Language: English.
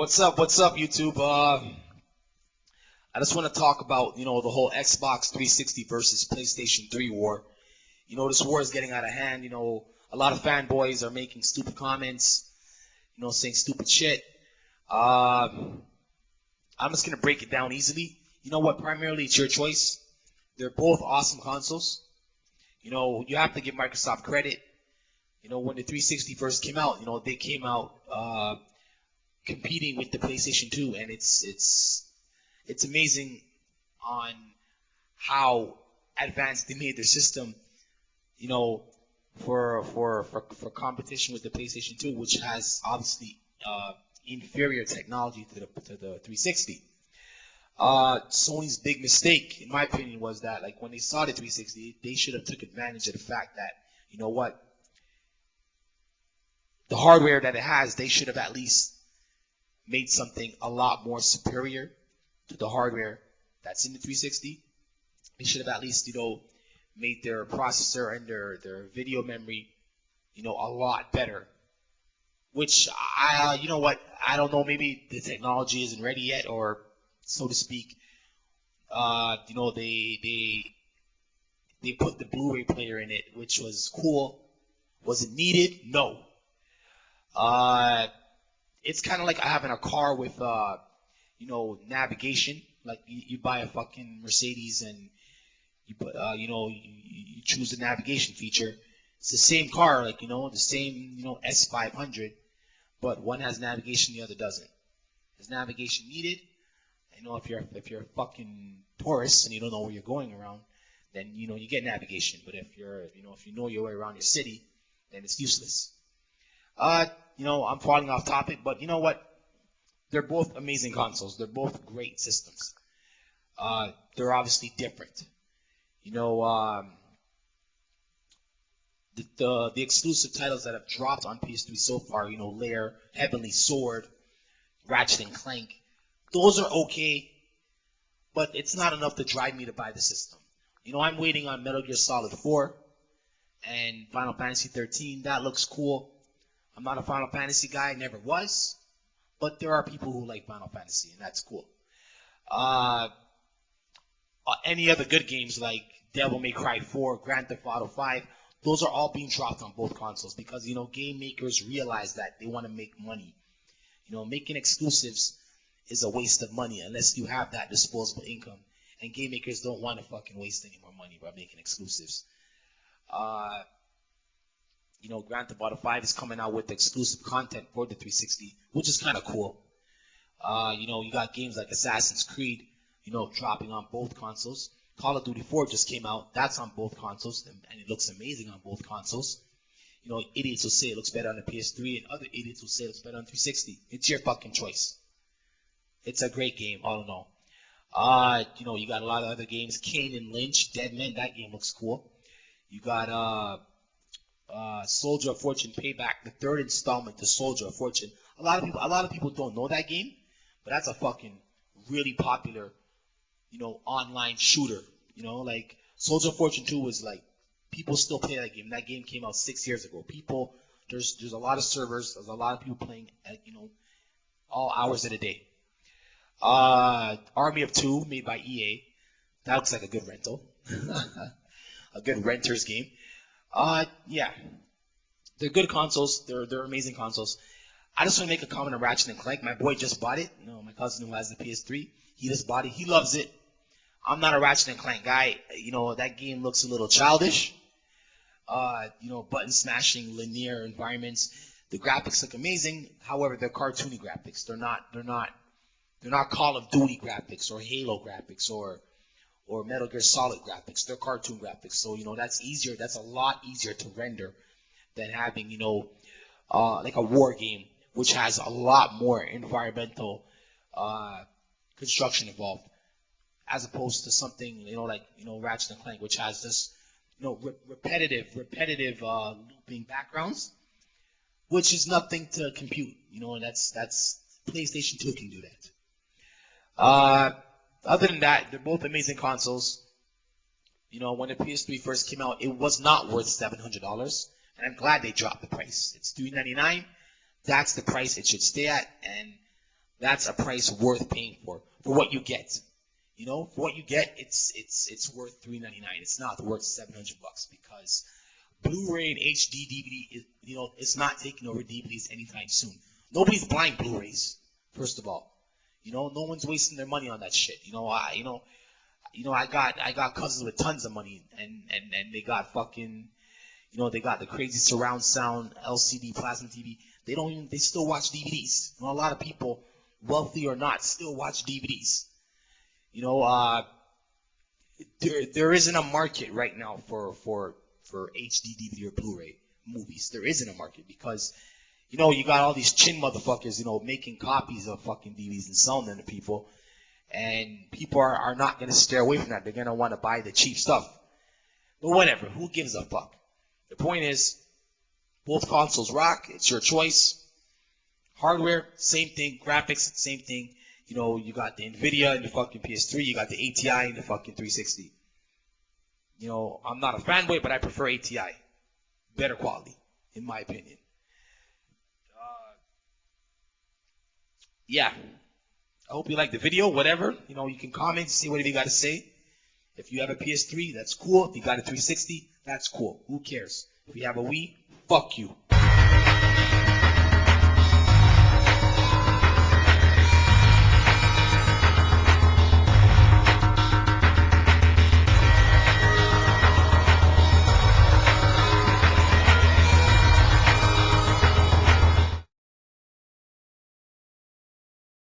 What's up? What's up, YouTube? I just want to talk about, the whole Xbox 360 versus PlayStation 3 war. This war is getting out of hand. A lot of fanboys are making stupid comments, saying stupid shit. I'm just going to break it down easily. You know what? Primarily, it's your choice. They're both awesome consoles. You have to give Microsoft credit. When the 360 first came out, they came out competing with the PlayStation 2, and it's amazing on how advanced they made their system, for competition with the PlayStation 2, which has obviously inferior technology to the 360. Sony's big mistake, in my opinion, was that when they saw the 360, they should have took advantage of the fact that, the hardware that it has, they should have at least made something a lot more superior to the hardware that's in the 360. They should have at least, made their processor and their video memory, a lot better. Which, I don't know, maybe the technology isn't ready yet, or so to speak. They put the Blu-ray player in it, which was cool. Was it needed? No. It's kind of like having a car with, navigation. Like you buy a fucking Mercedes and you put, you choose the navigation feature. It's the same car, the same, S500, but one has navigation, the other doesn't. Is navigation needed? If you're a fucking tourist and you don't know where you're going around, then you get navigation. But if you know your way around your city, then it's useless. I'm falling off topic, but you know what? They're both amazing consoles. They're both great systems. They're obviously different. The exclusive titles that have dropped on PS3 so far, Lair, Heavenly Sword, Ratchet and Clank, those are okay, but it's not enough to drive me to buy the system. I'm waiting on Metal Gear Solid 4 and Final Fantasy 13. That looks cool. I'm not a Final Fantasy guy, never was, but there are people who like Final Fantasy, and that's cool. Any other good games like Devil May Cry 4, Grand Theft Auto 5, those are all being dropped on both consoles because, game makers realize that they want to make money. Making exclusives is a waste of money unless you have that disposable income, and game makers don't want to fucking waste any more money by making exclusives. Grand Theft Auto 5 is coming out with exclusive content for the 360, which is kind of cool. You got games like Assassin's Creed, dropping on both consoles. Call of Duty 4 just came out. That's on both consoles, and it looks amazing on both consoles. Idiots will say it looks better on the PS3, and other idiots will say it looks better on 360. It's your fucking choice. It's a great game, all in all. You got a lot of other games. Kane and Lynch, Dead Men, that game looks cool. You got Soldier of Fortune Payback, the third installment to Soldier of Fortune. A lot of people don't know that game, but that's a fucking really popular, online shooter. Soldier of Fortune 2 was people still play that game. That game came out 6 years ago. There's a lot of servers. There's a lot of people playing at, all hours of the day. Army of Two, made by EA. That looks like a good rental. A good renter's game. Yeah. They're good consoles. They're amazing consoles. I just want to make a comment on Ratchet and Clank. My boy just bought it. My cousin who has the PS3, he just bought it. He loves it. I'm not a Ratchet and Clank guy. That game looks a little childish. Button smashing, linear environments. The graphics look amazing. However, they're cartoony graphics. They're not Call of Duty graphics or Halo graphics or Metal Gear Solid graphics. They're cartoon graphics. So, that's easier. That's a lot easier to render than having, like a war game, which has a lot more environmental construction involved, as opposed to something, Ratchet and Clank, which has this, repetitive looping backgrounds, which is nothing to compute, and that's PlayStation 2 can do that. Other than that, they're both amazing consoles. When the PS3 first came out, it was not worth $700, and I'm glad they dropped the price. It's $399. That's the price it should stay at, and That's a price worth paying for what you get. You know, for what you get, it's worth $3.99. It's not worth $700 because Blu-ray and HD DVD, it's not taking over DVDs anytime soon. Nobody's buying Blu-rays, first of all. No one's wasting their money on that shit. I got cousins with tons of money, and they got fucking, they got the crazy surround sound, LCD, plasma TV. They still watch DVDs. A lot of people, wealthy or not, still watch DVDs. There isn't a market right now for HD DVD or Blu-ray movies. There isn't a market because, you got all these chin motherfuckers, making copies of fucking DVDs and selling them to people. And people are not going to stay away from that. They're going to want to buy the cheap stuff. But whatever. Who gives a fuck? The point is, both consoles rock. It's your choice. Hardware, same thing. Graphics, same thing. You got the NVIDIA in the fucking PS3. You got the ATI in the fucking 360. I'm not a fanboy, but I prefer ATI. Better quality, in my opinion. Yeah. I hope you like the video, whatever. You can comment, see whatever you got to say. If you have a PS3, that's cool. If you got a 360, that's cool. Who cares? If you have a Wii, fuck you.